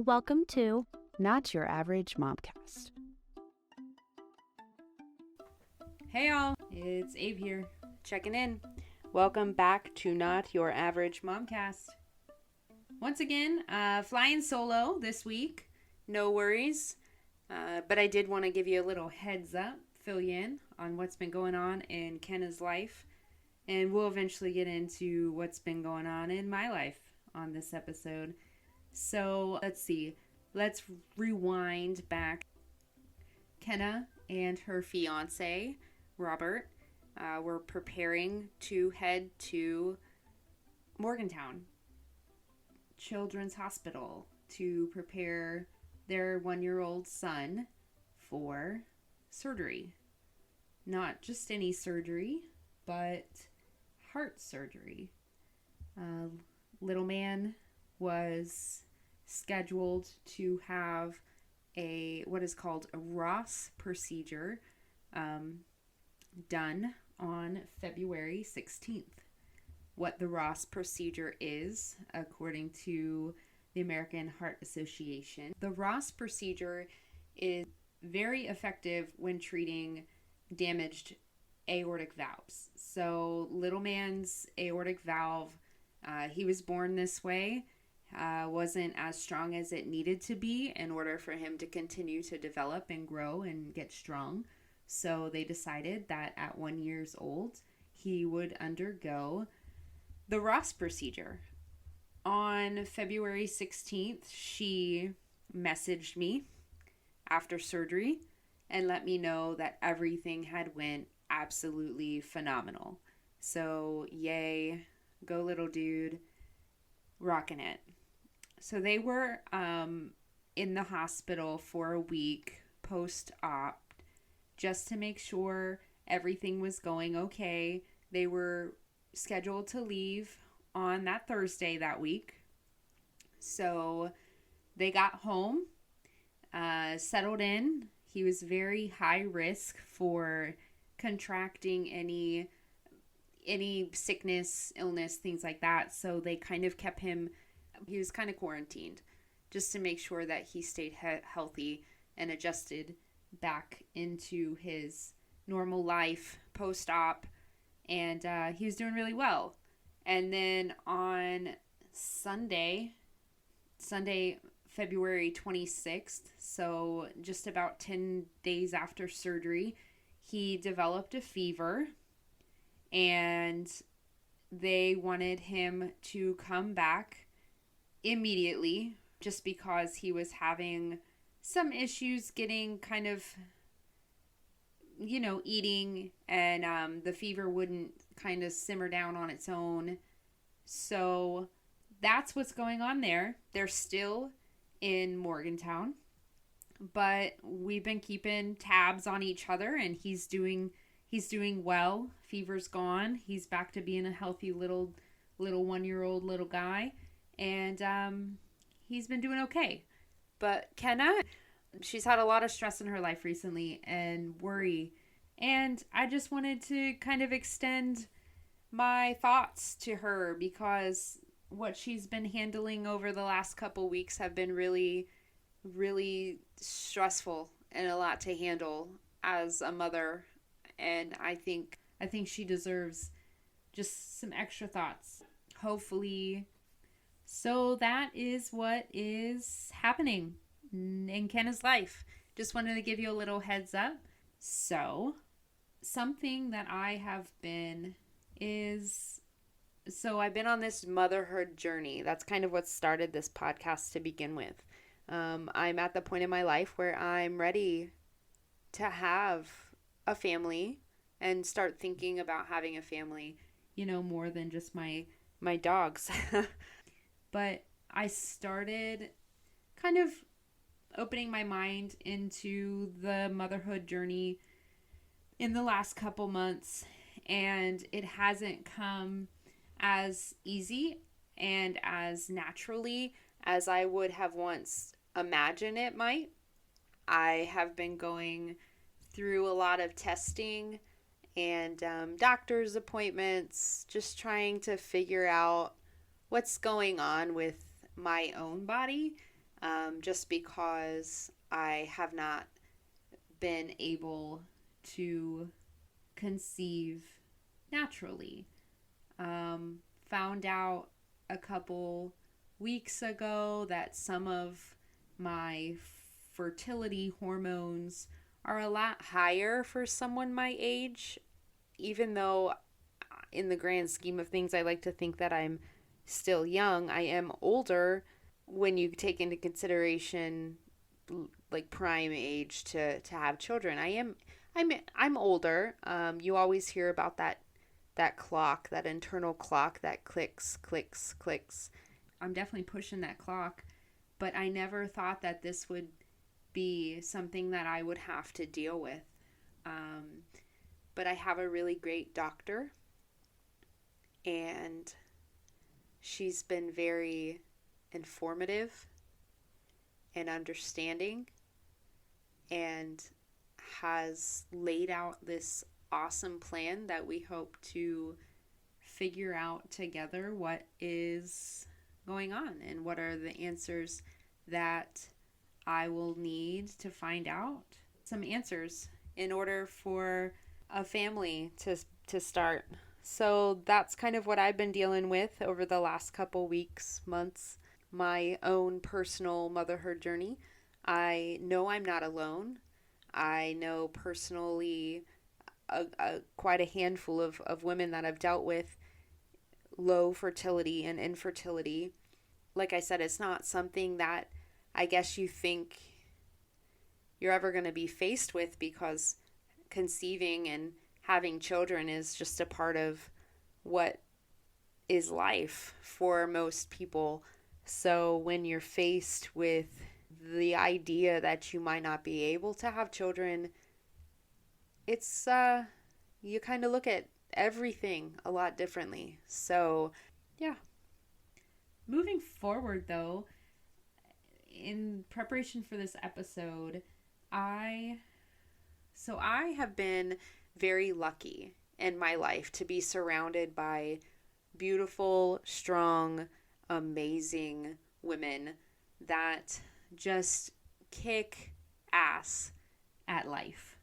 Welcome to Not Your Average Momcast. Hey y'all, it's Abe here, checking in. Welcome back to Not Your Average Momcast. Once again, flying solo this week, no worries. But I did want to give you a little heads up, fill you in on what's been going on in Kenna's life. And we'll eventually get into what's been going on in my life on this episode. So let's see. Let's rewind back. Kenna and her fiance, Robert, were preparing to head to Morgantown Children's Hospital to prepare their 1-year-old son for surgery. Not just any surgery, but heart surgery. Little man was scheduled to have what is called a Ross procedure done on February 16th. What the Ross procedure is, according to the American Heart Association. The Ross procedure is very effective when treating damaged aortic valves. So little man's aortic valve, he was born this way, wasn't as strong as it needed to be in order for him to continue to develop and grow and get strong. So they decided that at 1 year old, he would undergo the Ross procedure. On February 16th, she messaged me after surgery and let me know that everything had went absolutely phenomenal. So yay, go little dude, rocking it. So they were in the hospital for a week post-op just to make sure everything was going okay. They were scheduled to leave on that Thursday that week. So they got home, settled in. He was very high risk for contracting any sickness, illness, things like that. So they kind of kept him, he was kind of quarantined just to make sure that he stayed healthy and adjusted back into his normal life post-op. And he was doing really well. And then on Sunday, February 26th, so just about 10 days after surgery, he developed a fever, and they wanted him to come back immediately just because he was having some issues getting kind of, eating, and the fever wouldn't kind of simmer down on its own. So that's what's going on there. They're still in Morgantown, but we've been keeping tabs on each other, and he's doing well. Fever's gone. He's back to being a healthy little 1-year-old little guy, and he's been doing okay. But Kenna, she's had a lot of stress in her life recently and worry, and I just wanted to kind of extend my thoughts to her because what she's been handling over the last couple weeks have been really, really stressful and a lot to handle as a mother. And I think she deserves just some extra thoughts, hopefully. So that is what is happening in Kenna's life. Just wanted to give you a little heads up. So something that I have been I've been on this motherhood journey. That's kind of what started this podcast to begin with. I'm at the point in my life where I'm ready to have a family and start thinking about having a family, more than just my dogs. But I started kind of opening my mind into the motherhood journey in the last couple months, and it hasn't come as easy and as naturally as I would have once imagined it might. I have been going through a lot of testing and doctor's appointments, just trying to figure out what's going on with my own body just because I have not been able to conceive naturally. Found out a couple weeks ago that some of my fertility hormones are a lot higher for someone my age, even though in the grand scheme of things I like to think that I'm still young. I am older when you take into consideration like prime age to have children. I'm older. You always hear about that clock, that internal clock that clicks, clicks, clicks. I'm definitely pushing that clock, but I never thought that this would be something that I would have to deal with. But I have a really great doctor, and she's been very informative and understanding, and has laid out this awesome plan that we hope to figure out together what is going on and what are the answers that I will need to find out some answers in order for a family to start. So that's kind of what I've been dealing with over the last couple weeks, months, my own personal motherhood journey. I know I'm not alone. I know personally quite a handful of women that I've dealt with low fertility and infertility. Like I said, it's not something that I guess you think you're ever going to be faced with, because conceiving and having children is just a part of what is life for most people. So when you're faced with the idea that you might not be able to have children, it's you kind of look at everything a lot differently. So yeah. Moving forward though, in preparation for this episode, I have been very lucky in my life to be surrounded by beautiful, strong, amazing women that just kick ass at life.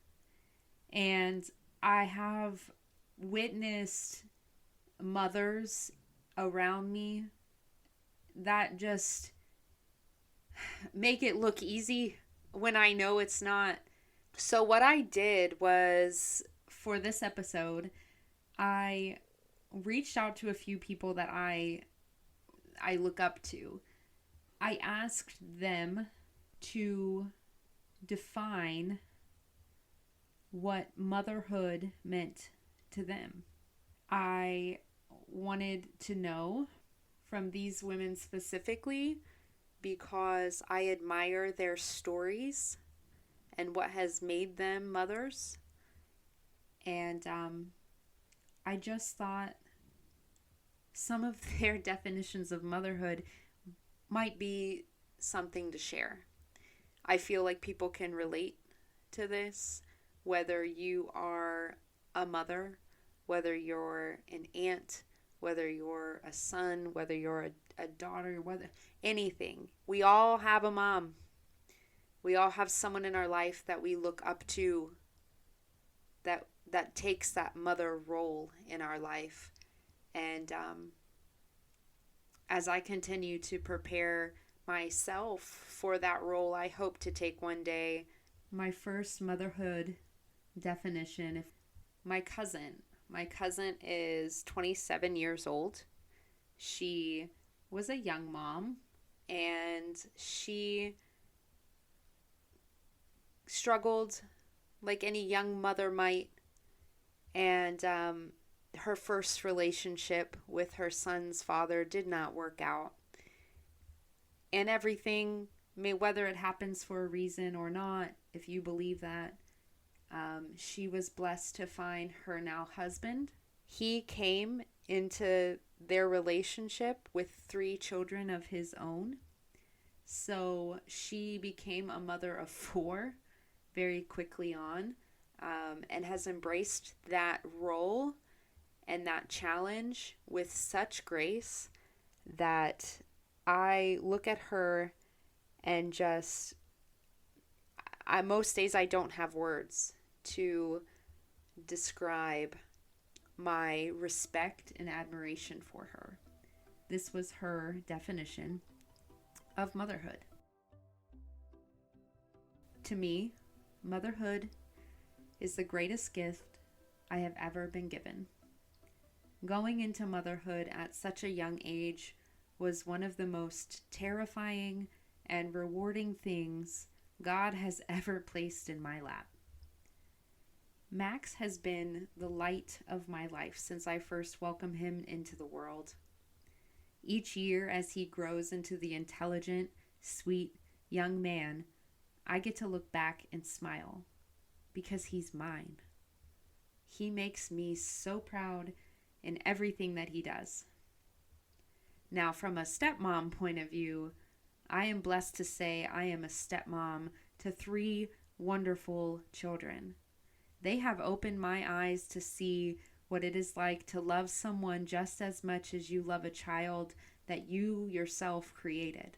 And I have witnessed mothers around me that just make it look easy when I know it's not. So what I did was, for this episode, I reached out to a few people that I look up to. I asked them to define what motherhood meant to them. I wanted to know from these women specifically because I admire their stories and what has made them mothers. And I just thought some of their definitions of motherhood might be something to share. I feel like people can relate to this, whether you are a mother, whether you're an aunt, whether you're a son, whether you're a daughter, whether anything. We all have a mom. We all have someone in our life that we look up to, that takes that mother role in our life. And as I continue to prepare myself for that role, I hope to take one day my first motherhood definition. My cousin is 27 years old. She was a young mom, and she struggled like any young mother might. And her first relationship with her son's father did not work out. And everything, whether it happens for a reason or not, if you believe that, she was blessed to find her now husband. He came into their relationship with 3 children of his own. So she became a mother of 4 very quickly on, and has embraced that role and that challenge with such grace that I look at her and just, most days I don't have words to describe my respect and admiration for her. This was her definition of motherhood. To me, motherhood is the greatest gift I have ever been given. Going into motherhood at such a young age was one of the most terrifying and rewarding things God has ever placed in my lap. Max has been the light of my life since I first welcomed him into the world. Each year, as he grows into the intelligent, sweet young man, I get to look back and smile because he's mine. He makes me so proud in everything that he does. Now, from a stepmom point of view, I am blessed to say I am a stepmom to 3 wonderful children. They have opened my eyes to see what it is like to love someone just as much as you love a child that you yourself created.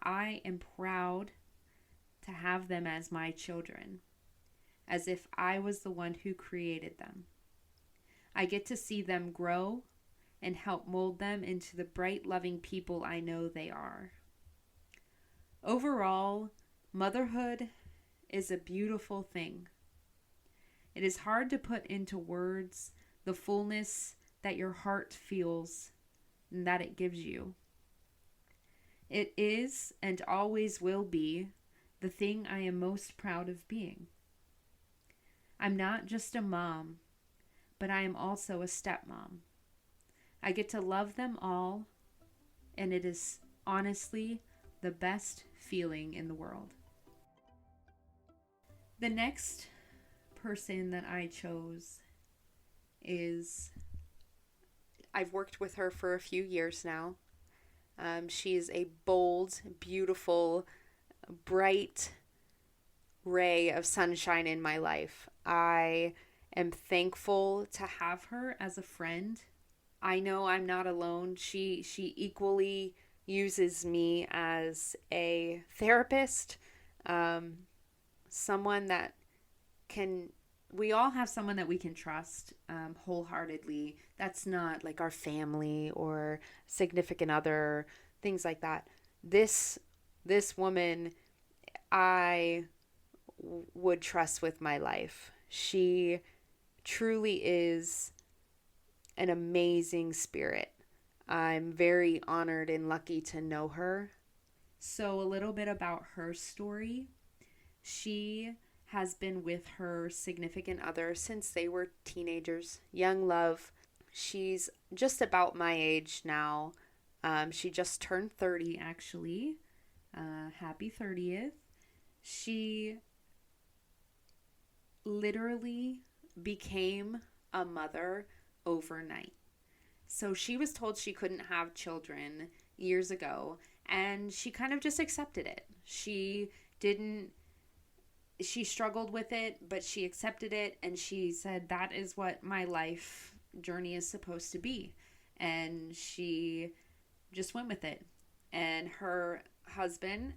I am proud to have them as my children, as if I was the one who created them. I get to see them grow and help mold them into the bright, loving people I know they are. Overall, motherhood is a beautiful thing. It is hard to put into words the fullness that your heart feels and that it gives you. It is and always will be the thing I am most proud of being. I'm not just a mom, but I am also a stepmom. I get to love them all, and it is honestly the best feeling in the world. The next person that I chose is, I've worked with her for a few years now. She's a bold, beautiful, bright ray of sunshine in my life. I am thankful to have her as a friend. I know I'm not alone. She equally uses me as a therapist, someone that we all have someone that we can trust wholeheartedly. That's not like our family or significant other, things like that. This woman I would trust with my life. She truly is an amazing spirit. I'm very honored and lucky to know her. So a little bit about her story. She has been with her significant other since they were teenagers, young love. She's just about my age now. She just turned 30, actually. Happy 30th. She literally became a mother overnight. So she was told she couldn't have children years ago, and she kind of just accepted it. She struggled with it, but she accepted it, and she said, that is what my life journey is supposed to be. And she just went with it. And her husband,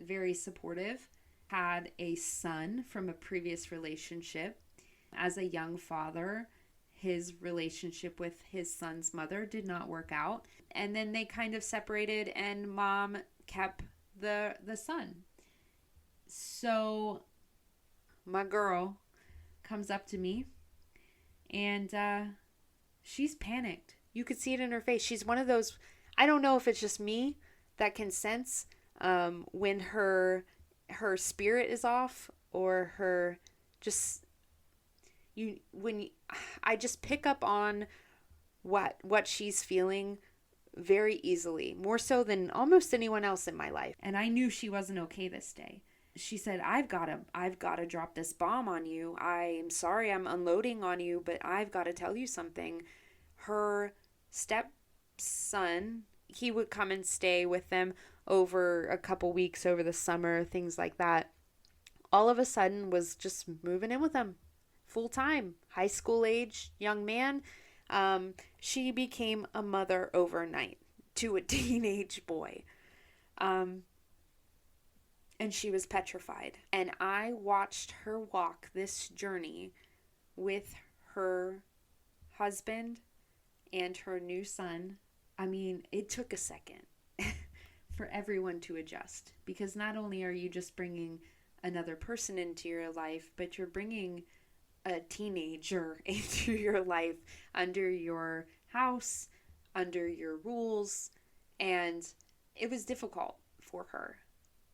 very supportive, had a son from a previous relationship. As a young father, his relationship with his son's mother did not work out. And then they kind of separated, and mom kept the son. So my girl comes up to me, and she's panicked. You could see it in her face. She's one of those, I don't know if it's just me that can sense when her spirit is off, or her just, I just pick up on what she's feeling very easily, more so than almost anyone else in my life. And I knew she wasn't okay this day. She said, I've got to drop this bomb on you. I'm sorry I'm unloading on you, but I've got to tell you something. Her stepson, he would come and stay with them over a couple weeks over the summer, things like that. All of a sudden was just moving in with them full time, high school age young man. She became a mother overnight to a teenage boy. And she was petrified. And I watched her walk this journey with her husband and her new son. I mean, it took a second for everyone to adjust, because not only are you just bringing another person into your life, but you're bringing a teenager into your life, under your house, under your rules, and it was difficult for her.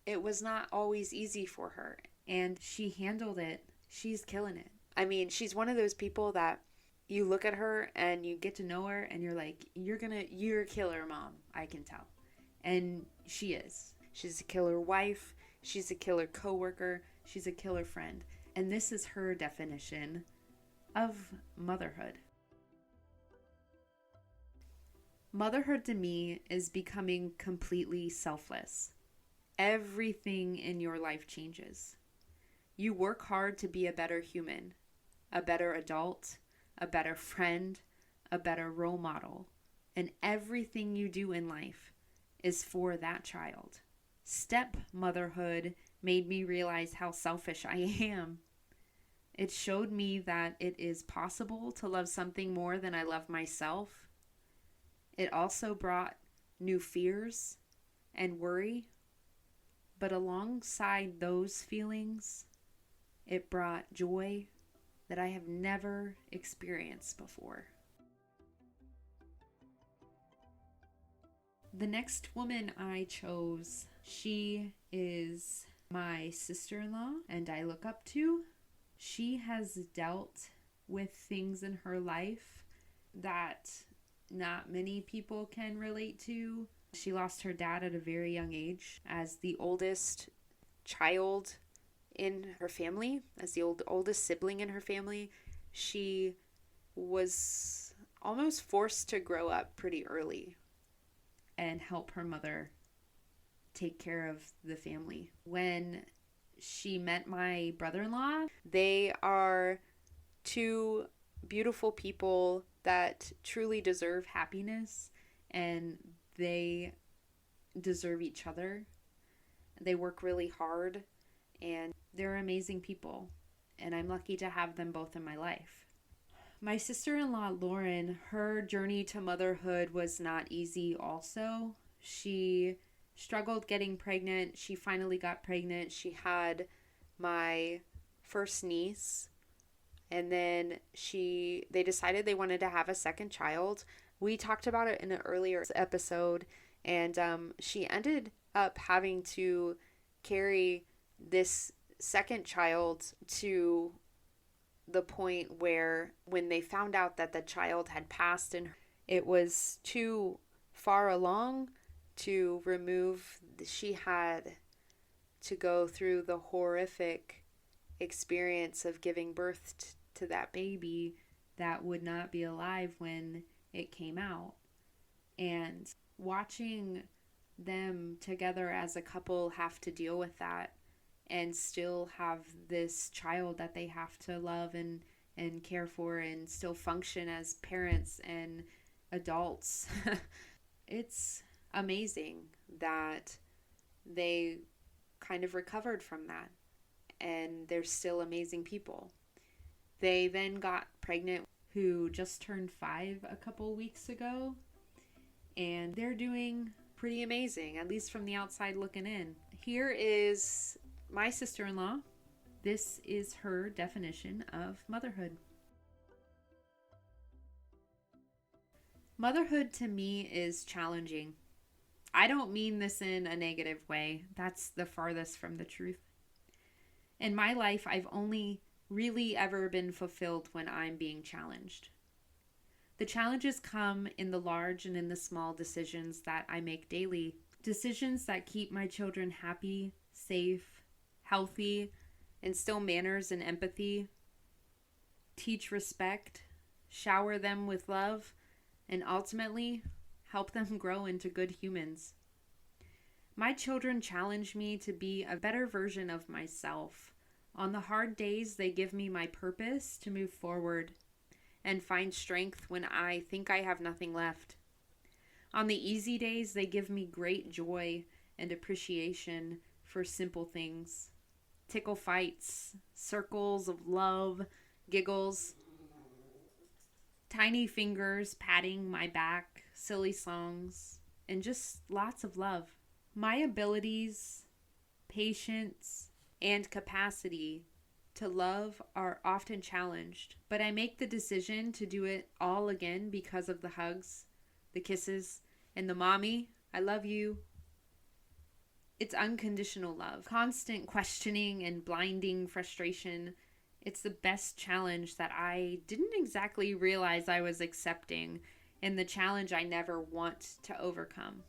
It was not always easy for her, and she handled it. She's killing it. I mean, she's one of those people that you look at her and you get to know her and you're like, you're a killer mom, I can tell. And she is. She's a killer wife. She's a killer coworker. She's a killer friend. And this is her definition of motherhood. Motherhood to me is becoming completely selfless. Everything in your life changes. You work hard to be a better human, a better adult, a better friend, a better role model. And everything you do in life is for that child. Step motherhood made me realize how selfish I am. It showed me that it is possible to love something more than I love myself. It also brought new fears and worry. But alongside those feelings, it brought joy that I have never experienced before. The next woman I chose, she is my sister-in-law and I look up to. She has dealt with things in her life that not many people can relate to. She lost her dad at a very young age as the oldest child in her family, as the oldest sibling in her family. She was almost forced to grow up pretty early and help her mother take care of the family. When she met my brother-in-law, they are two beautiful people that truly deserve happiness, and they deserve each other. They work really hard, and they're amazing people, and I'm lucky to have them both in my life. My sister-in-law, Lauren, her journey to motherhood was not easy also. She struggled getting pregnant. She finally got pregnant. She had my first niece, and then they decided they wanted to have a second child. We talked about it in an earlier episode, and she ended up having to carry this second child to the point where when they found out that the child had passed and it was too far along to remove, she had to go through the horrific experience of giving birth to that baby that would not be alive when it came out. And watching them together as a couple have to deal with that and still have this child that they have to love and care for and still function as parents and adults. It's amazing that they kind of recovered from that, and they're still amazing people. They then got pregnant, who just turned 5 a couple weeks ago, and they're doing pretty amazing, at least from the outside looking in. Here is my sister-in-law. This is her definition of motherhood. Motherhood to me is challenging. I don't mean this in a negative way. That's the farthest from the truth. In my life, I've only really ever been fulfilled when I'm being challenged. The challenges come in the large and in the small decisions that I make daily. Decisions that keep my children happy, safe, healthy, instill manners and empathy, teach respect, shower them with love, and ultimately help them grow into good humans. My children challenge me to be a better version of myself. On the hard days, they give me my purpose to move forward and find strength when I think I have nothing left. On the easy days, they give me great joy and appreciation for simple things. Tickle fights, circles of love, giggles, tiny fingers patting my back, silly songs, and just lots of love. My abilities, patience, and capacity to love are often challenged, but I make the decision to do it all again because of the hugs, the kisses, and the mommy, I love you. It's unconditional love. Constant questioning and blinding frustration. It's the best challenge that I didn't exactly realize I was accepting, and the challenge I never want to overcome.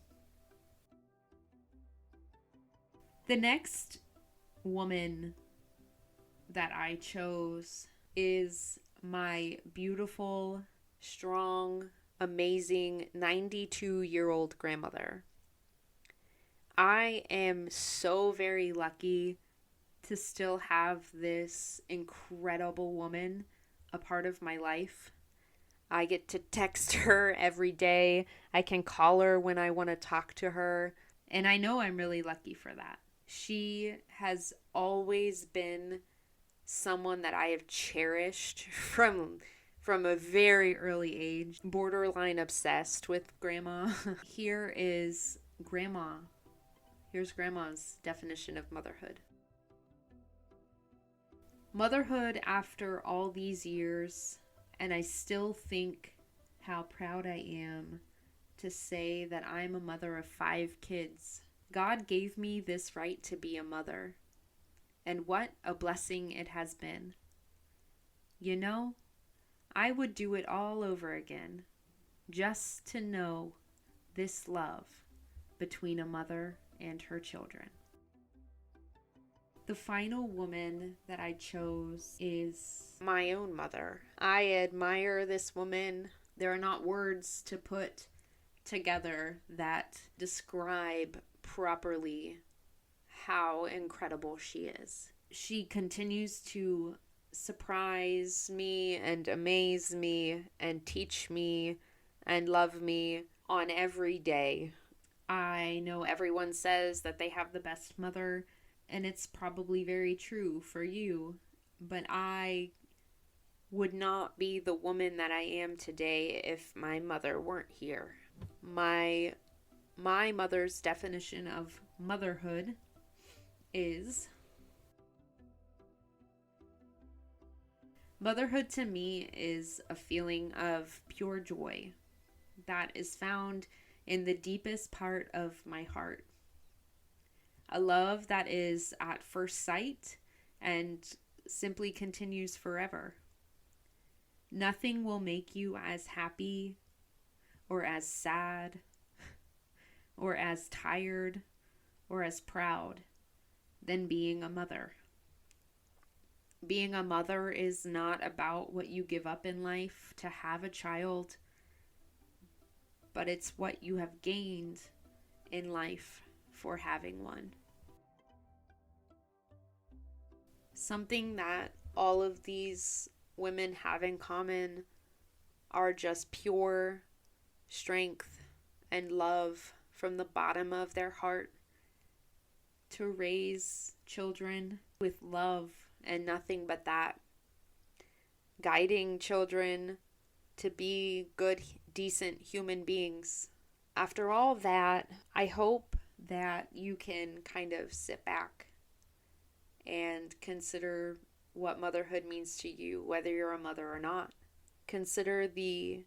The next woman that I chose is my beautiful, strong, amazing 92-year-old grandmother. I am so very lucky to still have this incredible woman a part of my life. I get to text her every day. I can call her when I want to talk to her. And I know I'm really lucky for that. She has always been someone that I have cherished from a very early age. Borderline obsessed with grandma. Here is grandma. Here's grandma's definition of motherhood. Motherhood after all these years, and I still think how proud I am to say that I'm a mother of 5 kids. God gave me this right to be a mother, and what a blessing it has been. You know, I would do it all over again, just to know this love between a mother and her children. The final woman that I chose is my own mother. I admire this woman. There are not words to put together that describe properly how incredible she is. She continues to surprise me and amaze me and teach me and love me on every day. I know everyone says that they have the best mother, and it's probably very true for you, but I would not be the woman that I am today if my mother weren't here. My mother's definition of motherhood is: motherhood to me is a feeling of pure joy that is found in the deepest part of my heart. A love that is at first sight and simply continues forever. Nothing will make you as happy or as sad or as tired or as proud than being a mother. Being a mother is not about what you give up in life to have a child, but it's what you have gained in life for having one. Something that all of these women have in common are just pure strength and love from the bottom of their heart to raise children with love and nothing but that. Guiding children to be good, decent human beings. After all that, I hope that you can kind of sit back and consider what motherhood means to you, whether you're a mother or not. Consider the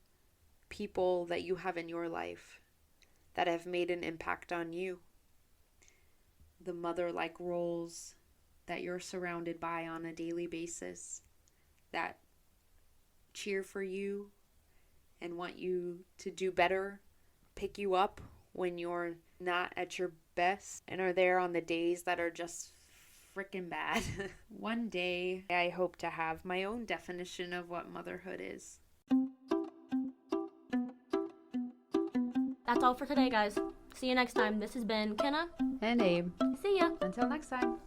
people that you have in your life that have made an impact on you. The mother-like roles that you're surrounded by on a daily basis that cheer for you and want you to do better, pick you up when you're not at your best, and are there on the days that are just freaking bad. One day, I hope to have my own definition of what motherhood is. That's all for today, guys. See you next time. This has been McKenna And Abe. See ya. Until next time.